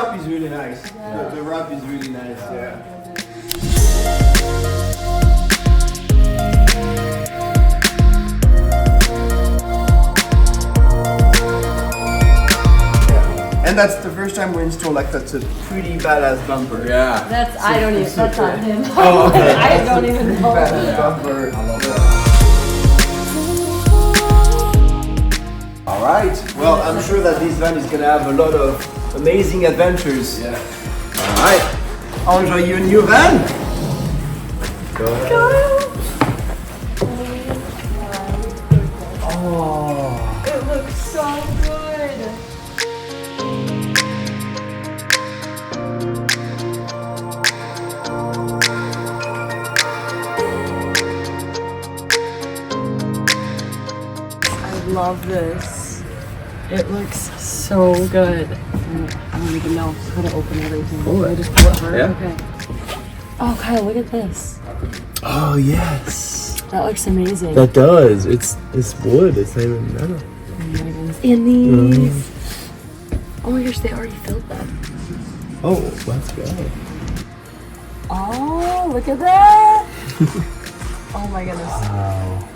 wrap is really nice. Yeah. The wrap is really nice. Yeah. And that's the first time we install like that's a pretty badass bumper. Yeah. That's I don't even. That's not him. Oh, okay. I don't even know. Badass bumper. I love that. All right. Well, I'm sure that this van is gonna have a lot of amazing adventures. Yeah. All right. Enjoy your new van. Go ahead. Oh. It looks so good. I love this. It looks so good. I don't even know how to open everything. Pull it. I just pull it hard? Yeah. Okay. Oh, Kyle, look at this. Oh yes. That looks amazing. That does. It's wood. It's not even metal. Oh my goodness. And these. Oh my gosh, they already filled them. Oh, let's go. Oh, look at that. Oh my goodness. Wow.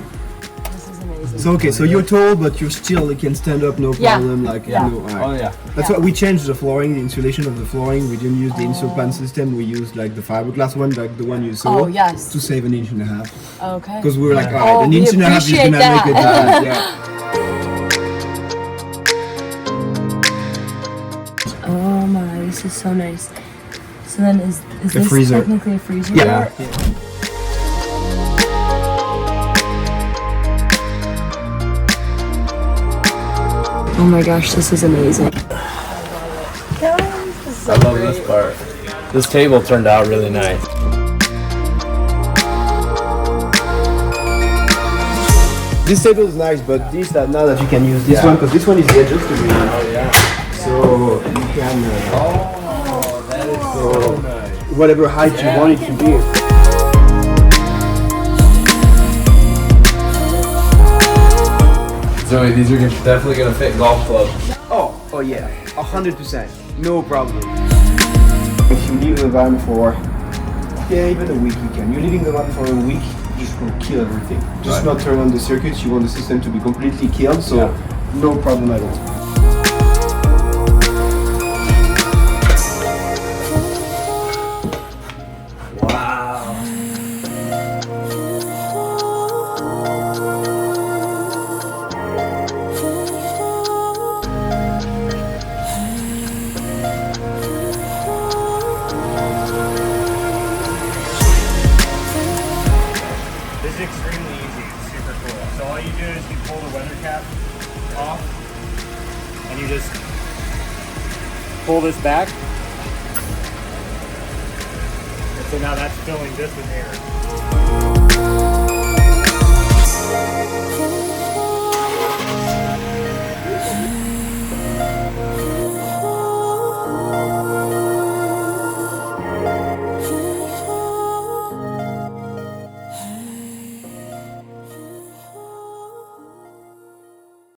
This is amazing. So okay, so you're tall, but you still can stand up, no Yeah. problem. Like Yeah. you know, all right. Oh yeah. That's why we changed the flooring, the insulation of the flooring. We didn't use the insulpan system. We used like the fiberglass one, like the one you saw. Oh, yes. To save 1.5 inches. Okay. Because we were like, Yeah. all right, Oh, an we 1.5 inches is appreciate gonna make it that. bad. Yeah. Oh my, this is so nice. So then is The this freezer. technically a freezer? Yeah. Oh my gosh, this is amazing. Guys, this is so I love great. this part. This table turned out really nice. This table is nice, but this now that you can use this Yeah. one, because this one is the adjustable. Oh yeah. So you can Oh, that is so nice. whatever height you want it to be. Zoe, these are definitely gonna fit golf clubs. Oh yeah, 100%, no problem. If you leave the van for, even a week you can. You're leaving the van for a week, you just will kill everything. Just Right. not turn on the circuits, you want the system to be completely killed, so Yeah. no problem at all. Wow. This is extremely easy. It's super cool. So all you do is you pull the weather cap off, and you just pull this back. And so now that's filling this with air.